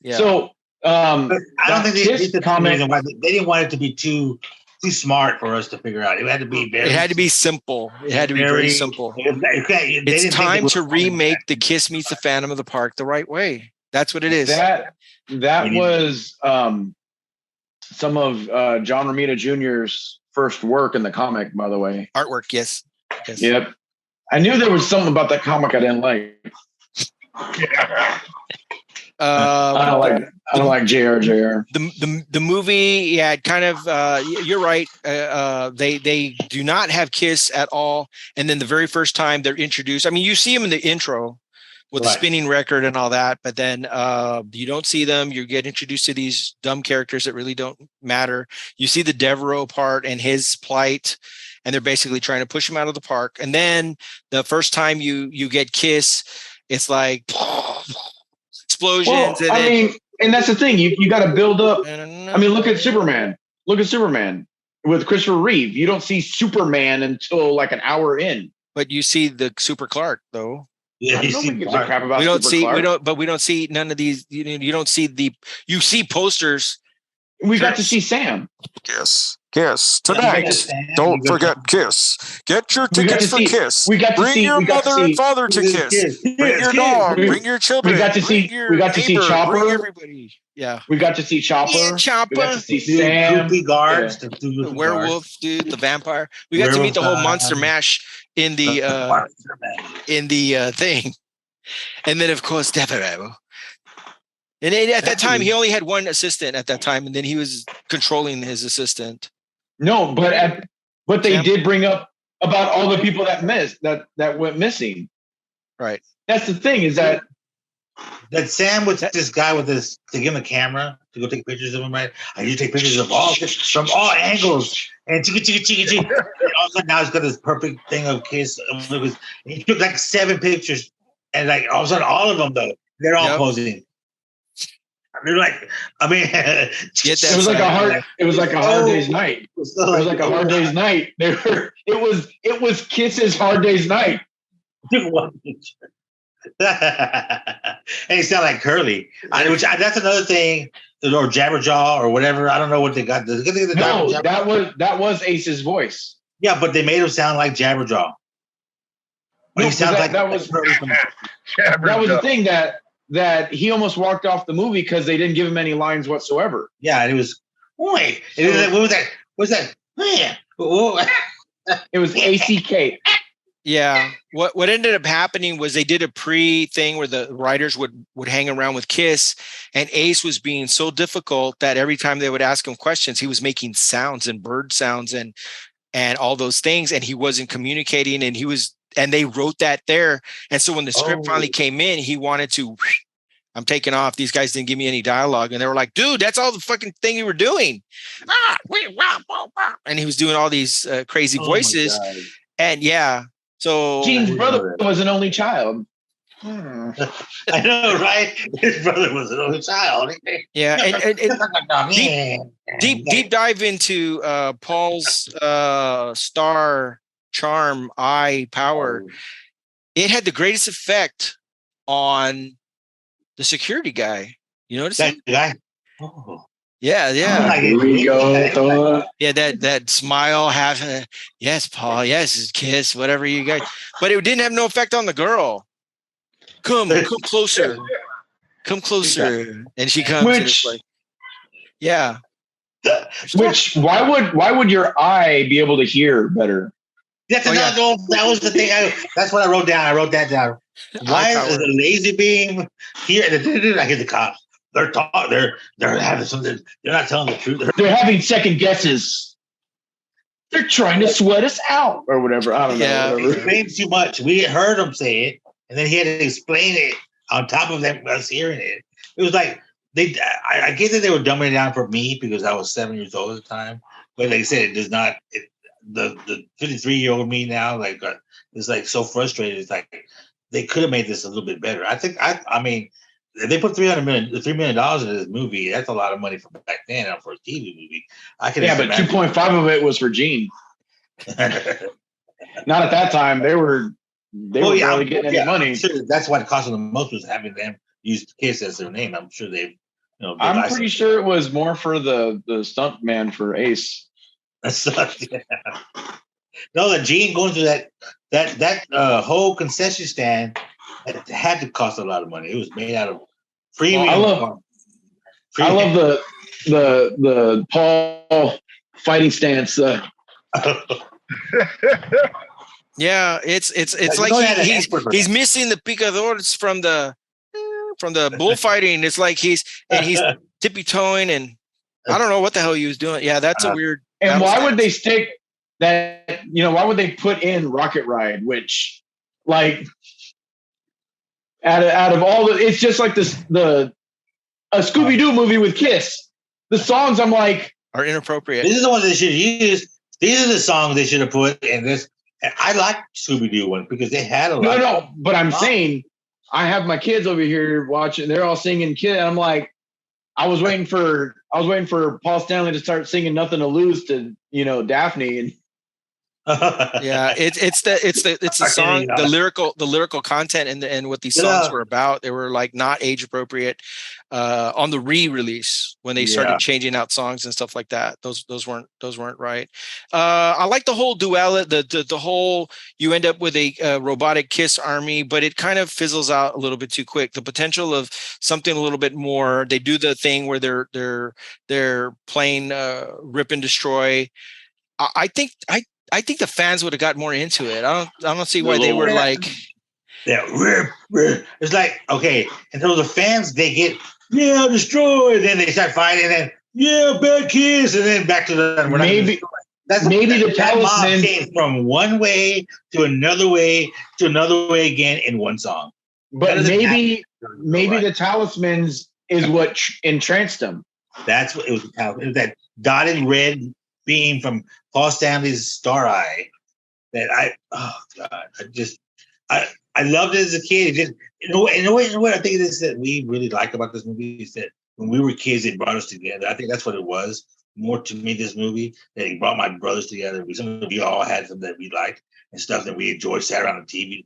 Yeah. So. I don't think they didn't want it to be too smart for us to figure out. It had to be It had to be simple. It had to be very simple. It's time to remake the Kiss Meets the Phantom of the Park the right way. That's what it is. That was some of John Romita Jr.'s first work in the comic, by the way. Artwork, yes. Yep. I knew there was something about that comic I didn't like. I don't like JR. The movie, kind of. You're right. They do not have Kiss at all, and then the very first time they're introduced. I mean, you see them in the intro with the spinning record and all that, but then you don't see them. You get introduced to these dumb characters that really don't matter. You see the Devereaux part and his plight, and they're basically trying to push him out of the park. And then the first time you get Kiss, it's like explosions. Well, and that's the thing. You got to build up. I mean, look at Superman. Look at Superman with Christopher Reeve. You don't see Superman until like an hour in. But you see the Super Clark, though. Yeah, you see crap about we don't see none of these. You don't see you see posters. We got to see Sam. Kiss tonight. Don't forget Kiss. Get your tickets for Kiss. Bring your mother and father to Kiss. Bring your dog. Bring your children. We got to see Chopper. Bring everybody. Yeah. We got to see Chopper. Yeah, Chopper. We got to see Sam. Guards. The werewolf, dude. The vampire. We got to meet the whole monster mash in the thing, and then of course Devereaux. And at that time, he only had one assistant at that time, and then he was controlling his assistant. No, but they did bring up about all the people that went missing. Right. That's the thing is that Sam was this guy with this to give him a camera to go take pictures of him. Right, I used to take pictures of from all angles, and all of a sudden now he's got this perfect thing of Kiss. He took like 7 pictures, and like all of a sudden all of them though they're all posing. They're like, it was like a hard day's night. It was like a hard day's night. It was Kiss's hard day's night. And he sounded like Curly, that's another thing, or Jabberjaw or whatever. I don't know what they got. No, that was Ace's voice. Yeah, but they made him sound like Jabberjaw. That was the thing that he almost walked off the movie because they didn't give him any lines whatsoever. Yeah, and it was what was that? What was that? It was ACK. Yeah. What ended up happening was they did a pre-thing where the writers would hang around with Kiss, and Ace was being so difficult that every time they would ask him questions, he was making sounds and bird sounds and all those things, and he wasn't communicating, and they wrote that there. And so when the script finally came in, he wanted to I'm taking off. These guys didn't give me any dialogue. And they were like, dude, that's all the fucking thing you were doing. And he was doing all these crazy voices. And yeah. So Gene's brother was an only child. I know, right? His brother was an only child. Yeah. And deep dive into Paul's star charm, eye power. It had the greatest effect on the security guy. You notice that guy? Oh. Yeah. Here we go. Yeah, that smile, yes, Paul, yes, kiss, whatever you guys. But it didn't have no effect on the girl. Come closer. Come closer. And she comes and it's like, yeah. Which why would your eye be able to hear better? That was the thing. That's what I wrote down. I wrote that down. Why is the laser beam here? I hear the cops. They're having something. They're not telling the truth. They're having second guesses. They're trying to sweat us out or whatever. I don't know. He explained too much. We heard him say it, and then he had to explain it on top of us hearing it. It was like I get that they were dumbing it down for me because I was 7 years old at the time. But like I said, it does not. The 53-year-old me now is like so frustrated. It's like they could have made this a little bit better. I mean, if they put $3 million into this movie, that's a lot of money for back then for a TV movie. But 2.5 of it was for Gene. Not at that time. They were barely getting any money. Sure that's why it cost them the most was having them use KISS as their name. I'm sure they've. I'm pretty sure it was more for the stunt man for Ace. No, the Gene going to that whole concession stand had to cost a lot of money. It was made out of premium. I love the Paul fighting stance. Yeah, it's like he's missing the picadores from the bullfighting. It's like he's tippy-toeing, and I don't know what the hell he was doing. Yeah, that's a weird. And why would they stick that? Why would they put in Rocket Ride, which, like, out of all it's just like a Scooby-Doo movie with KISS. The songs, I'm like, are inappropriate. These are the ones they should use. These are the songs they should have put in this. I like Scooby-Doo one because they had a lot. No, but I'm saying I have my kids over here watching. They're all singing KISS. And I'm like, I was waiting for Paul Stanley to start singing "Nothing to Lose" to Daphne, and yeah, it's the song, the lyrical content and what these songs were about. They were like not age appropriate on the re-release when they started changing out songs and stuff like that. Those weren't right. I like the whole the whole you end up with a robotic KISS army, but it kind of fizzles out a little bit too quick. The potential of something a little bit more. They do the thing where they're playing rip and destroy. I think the fans would have got more into it. I don't see why they were like. Yeah, it's like, okay, and so the fans, they get destroy, then they start fighting, and then bad KISS, and then back to the maybe the talisman came from one way to another way again in one song. But maybe the talismans is what entranced them. That's what it was. It was that dotted red beam from Paul Stanley's Star Eye that I loved it as a kid. It just in a way, I think it is that we really like about this movie is that when we were kids, it brought us together. I think that's what it was more to me. This movie that it brought my brothers together. We all had something that we liked and stuff that we enjoyed. Sat around the TV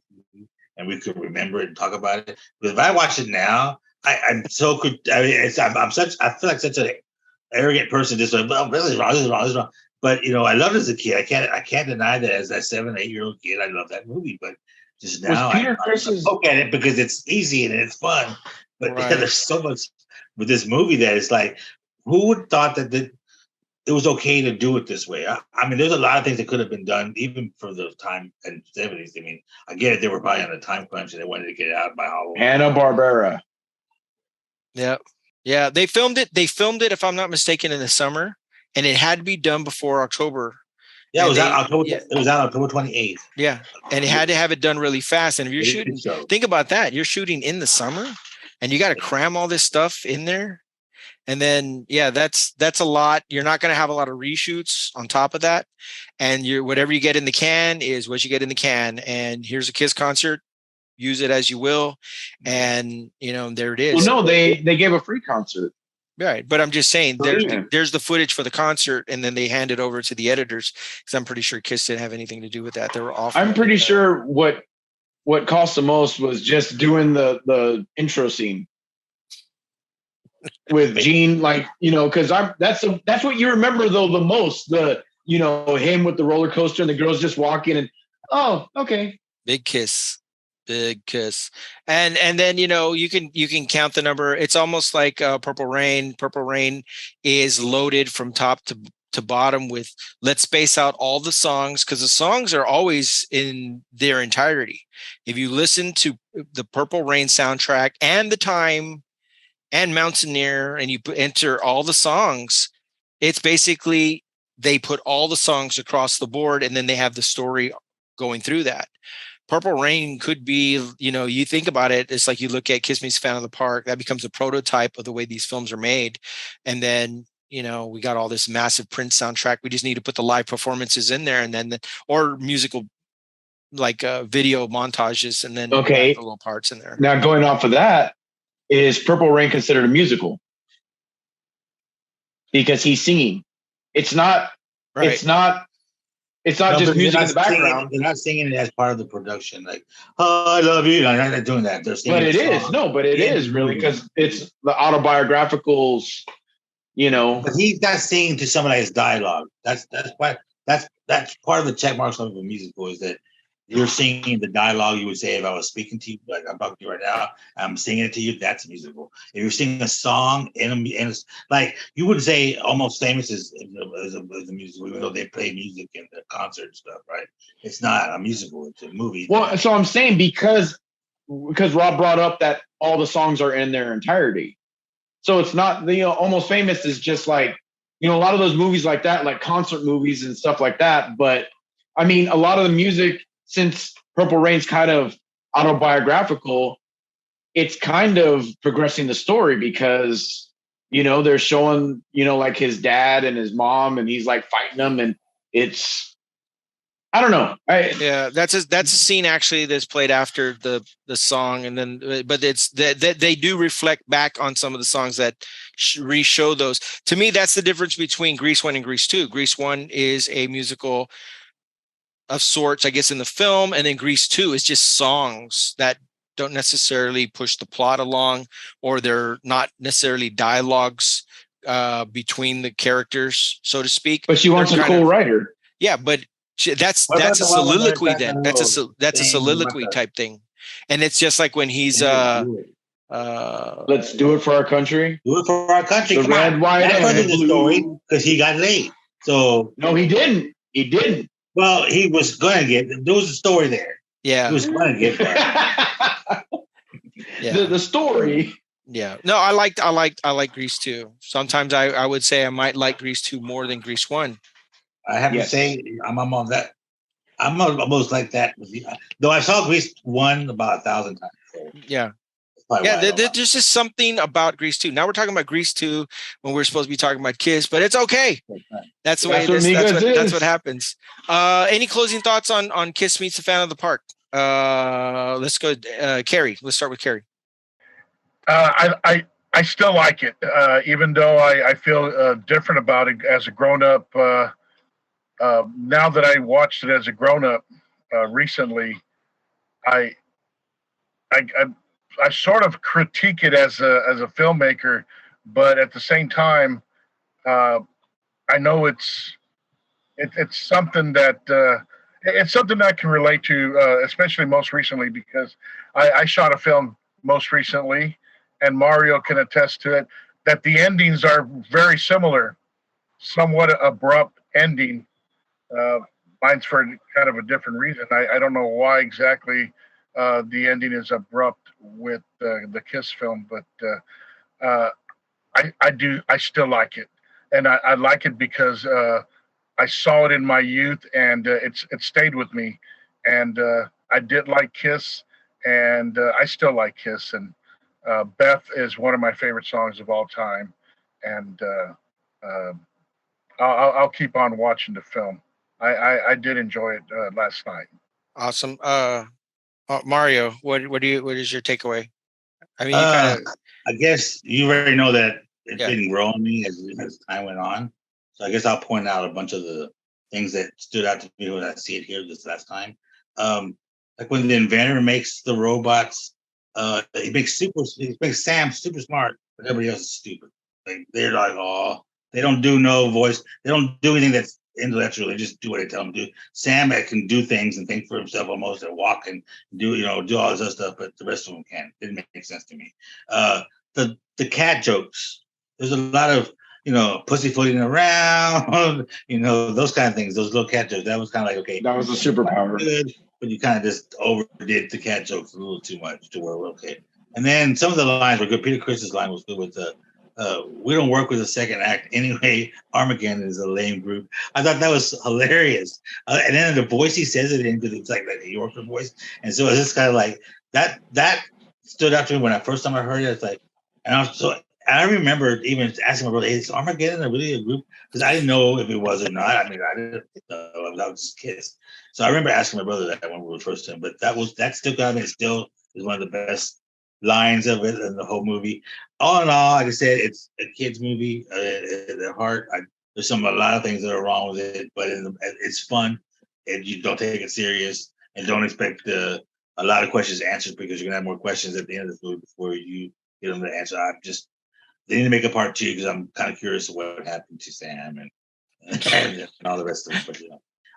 and we could remember it and talk about it. But if I watch it now, I feel like such an arrogant person. Just like, well, this is wrong. But I loved it as a kid. I can't deny that as that 7, 8-year-old kid, I love that movie. But just now, I look at it because it's easy and it's fun. But there's so much with this movie that it's like, who would have thought that it was okay to do it this way? I mean, there's a lot of things that could have been done even for the time in the 70s. I mean, I get it. They were probably on a time crunch and they wanted to get it out by Halloween. Hanna-Barbera. Yeah. Yeah. They filmed it, if I'm not mistaken, in the summer. And it had to be done before October. Yeah, it was out October 28th. Yeah, and it had to have it done really fast. And if you're shooting, think about that. You're shooting in the summer, and you got to cram all this stuff in there. And then, yeah, that's a lot. You're not going to have a lot of reshoots on top of that. And whatever you get in the can is what you get in the can. And here's a KISS concert. Use it as you will. And, there it is. Well, no, they gave a free concert. Right. But I'm just saying there's the footage for the concert, and then they hand it over to the editors, because I'm pretty sure KISS didn't have anything to do with that. They were off. I'm pretty sure what cost the most was just doing the intro scene with Gene, because that's what you remember though the most, him with the roller coaster and the girls just walking and okay. Big KISS. And then you can count the number. It's almost like Purple Rain. Purple Rain is loaded from top to bottom with, let's space out all the songs, because the songs are always in their entirety. If you listen to the Purple Rain soundtrack and The Time and Mountaineer, and you enter all the songs, it's basically they put all the songs across the board, and then they have the story going through that. Purple Rain could be, you think about it, it's like you look at Kiss Me's Fan of the Park, that becomes a prototype of the way these films are made. And then, we got all this massive Prince soundtrack. We just need to put the live performances in there, and then, or musical, video montages, and then the little parts in there. Now, going off of that, is Purple Rain considered a musical? Because he's singing. It's not. Right. It's not just music in the background. They're not singing it as part of the production. Like, oh, I love you. They're not doing that. They're singing. But it is. No, but it is really, because it's the autobiographicals. But he's not singing to some of his dialogue. That's part of the check marks of a musical, is that you're singing the dialogue you would say if I was speaking to you, like I'm talking to you right now, I'm singing it to you. That's a musical. If you're singing a song and like you would say, Almost Famous is a musical, even though they play music in the concert and stuff, right? It's not a musical; it's a movie. Well, so I'm saying because Rob brought up that all the songs are in their entirety, so it's not Almost Famous is just like a lot of those movies like that, like concert movies and stuff like that. But I mean, a lot of the music, since Purple Rain's kind of autobiographical, it's kind of progressing the story, because, they're showing, like his dad and his mom, and he's like fighting them, and it's, I don't know. That's a scene actually that's played after the song, and then, but it's that they do reflect back on some of the songs that re-show those. To me, that's the difference between Grease 1 and Grease 2. Grease 1 is a musical of sorts, I guess, in the film, and then Grease 2 is just songs that don't necessarily push the plot along, or they're not necessarily dialogues between the characters, so to speak. But she wants a cool writer. Yeah, but that's a soliloquy. Then that's a soliloquy type thing, and it's just like when he's let's do it for our country. Do it for our country. The red, white, and blue. Story, because he got laid. So no, he didn't. He didn't. Well, he was going to get. There was a story there. Yeah, he was going to get. The story. Yeah. No, I like Grease 2. Sometimes I would say I might like Grease 2 more than Grease 1. I have to say I'm on that. I'm almost like that. Though I saw Grease 1 about 1,000 times. So. Yeah. There's just something about Grease 2. Now we're talking about Grease 2 when we're supposed to be talking about KISS, but it's okay. That's the way it is. That's what happens. Any closing thoughts on KISS Meets the Fan of the Park? Let's go, Cary. Let's start with Cary. I still like it, even though I feel different about it as a grown-up. Now that I watched it as a grown-up recently, I sort of critique it as a filmmaker, but at the same time, I know it's something that I can relate to, especially most recently, because I shot a film most recently, and Mario can attest to it, that the endings are very similar, somewhat abrupt ending. Mine's for kind of a different reason. I don't know why exactly the ending is abrupt with the KISS film, but I still like it, and I like it because I saw it in my youth, and it stayed with me, and I did like KISS, and I still like KISS, and Beth is one of my favorite songs of all time, and I'll keep on watching the film. I did enjoy it last night. Awesome. Mario, what is your takeaway? I mean, you kind of. I guess you already know that it Yeah. didn't grow on me as time went on. So I guess I'll point out a bunch of the things that stood out to me when I see it here this last time. Like when the inventor makes the robots, he makes Sam super smart, but everybody else is stupid. Like they're like, oh, they don't do no voice, they don't do anything that's intellectual. They just do what they tell them to do. Sam can do things and think for himself almost, and walk and do all this other stuff, but the rest of them can't. It didn't make sense to me. The cat jokes. There's a lot of pussyfooting around, those kind of things. Those little cat jokes. That was kind of like, okay, that was a superpower. Good, but you kind of just overdid the cat jokes a little too much to where we're okay. And then some of the lines were good. Peter Chris's line was good with the we don't work with the second act anyway. Armageddon is a lame group. I thought that was hilarious. And then the voice he says it in, because it's like that New Yorker voice. And so it's just kind of like that stood out to me when I first time I heard it. It's like, and I remember even asking my brother, "Hey, is Armageddon really a group?" Because I didn't know if it was or not. I mean, I didn't know. That was just KISS. So I remember asking my brother that when we were first to him. But that still got me. It still is one of the best lines of it in the whole movie. All in all, like I said, it's a kids movie at their heart. There's a lot of things that are wrong with it, but it's fun, and you don't take it serious, and don't expect a lot of questions answered, because you're gonna have more questions at the end of the movie before you get them to answer. They need to make a part 2, because I'm kind of curious of what happened to Sam and all the rest of it. But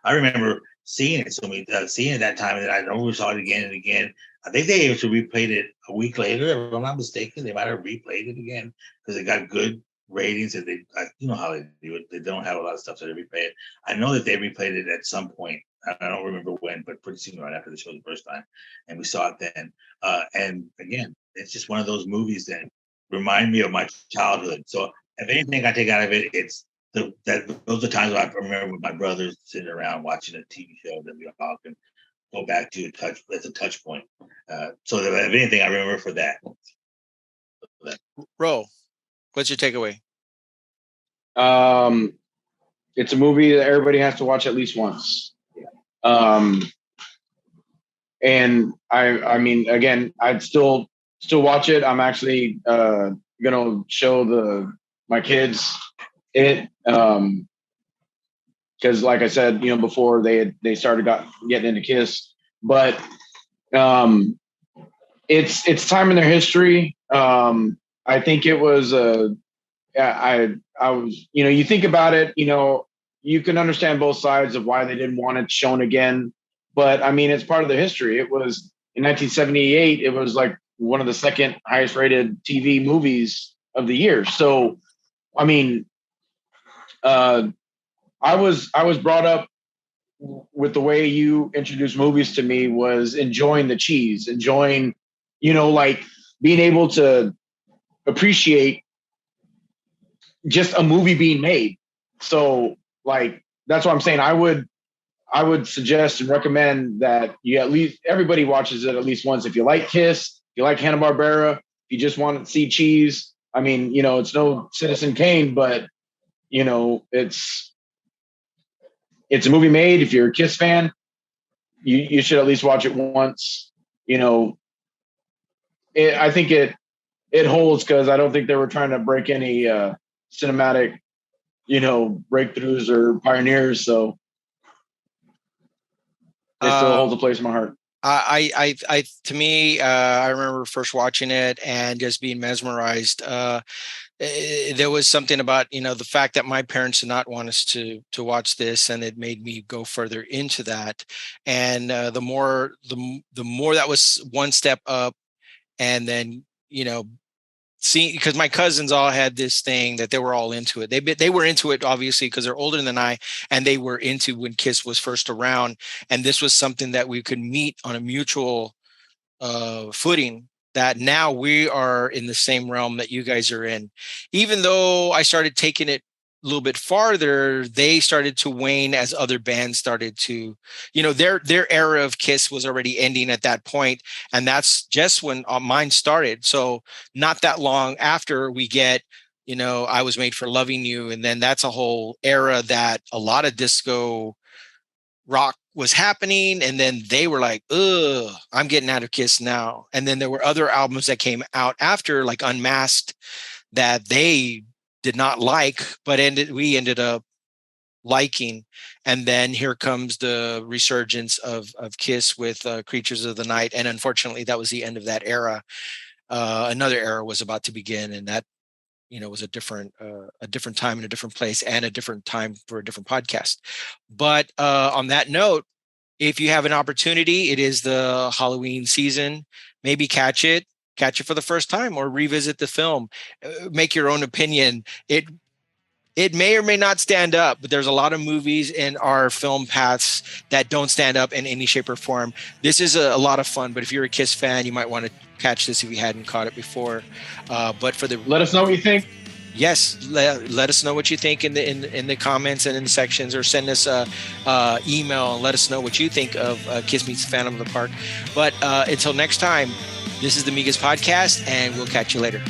I remember seeing it that time, and I know we saw it again and again. I think they actually replayed it a week later, if I'm not mistaken. They might have replayed it again because it got good ratings. And you know how they do it. They don't have a lot of stuff that they replay it. I know that they replayed it at some point. I don't remember when, but pretty soon, right after the show the first time, and we saw it then. And again, it's just one of those movies that remind me of my childhood. So if anything I take out of it, it's those are times I remember with my brothers sitting around watching a TV show that we all can go back to as a touch point. So if anything, I remember for that. Ro, what's your takeaway? It's a movie that everybody has to watch at least once. And I mean, again, I'd still watch it. I'm actually gonna show my kids it, because like I said, before they started getting into KISS, but it's time in their history. I think it was I was, you think about it, you can understand both sides of why they didn't want it shown again, but I mean, it's part of their history. It was in 1978. It was like one of the second highest rated TV movies of the year. So, I mean, I was brought up with the way you introduced movies to me was enjoying the cheese, enjoying, like being able to appreciate just a movie being made. So like, that's what I'm saying. I would suggest and recommend that everybody watches it at least once. If you like KISS, if you like Hanna-Barbera, if you just want to see cheese, I mean, it's no Citizen Kane, but it's a movie made. If you're a KISS fan, you should at least watch it once. I think it holds, because I don't think they were trying to break any cinematic, breakthroughs or pioneers. So it still holds a place in my heart. To me, I remember first watching it and just being mesmerized. There was something about the fact that my parents did not want us to watch this, and it made me go further into that. And the more that was one step up, and then see, because my cousins all had this thing that they were all into it. They were into it, obviously, because they're older than I, and they were into when KISS was first around. And this was something that we could meet on a mutual footing, that now we are in the same realm that you guys are in. Even though I started taking it little bit farther, they started to wane as other bands started to, their era of KISS was already ending at that point, and that's just when mine started. So not that long after we get, I Was Made for Loving You, and then that's a whole era that a lot of disco rock was happening, and then they were like, ugh, I'm getting out of KISS now. And then there were other albums that came out after, like Unmasked, that they did not like, but we ended up liking. And then here comes the resurgence of KISS with Creatures of the Night, and unfortunately that was the end of that era. Another era was about to begin, and that was a different time and a different place and a different time for a different podcast. But on that note, if you have an opportunity, it is the Halloween season, maybe catch it for the first time or revisit the film, make your own opinion. It may or may not stand up, but there's a lot of movies in our film paths that don't stand up in any shape or form. This is a lot of fun, but if you're a KISS fan, you might want to catch this if you hadn't caught it before. But let us know what you think. Yes, let us know what you think in the comments and in the sections, or send us a email and let us know what you think of KISS Meets Phantom of the Park. But until next time, this is the Migas Podcast, and we'll catch you later.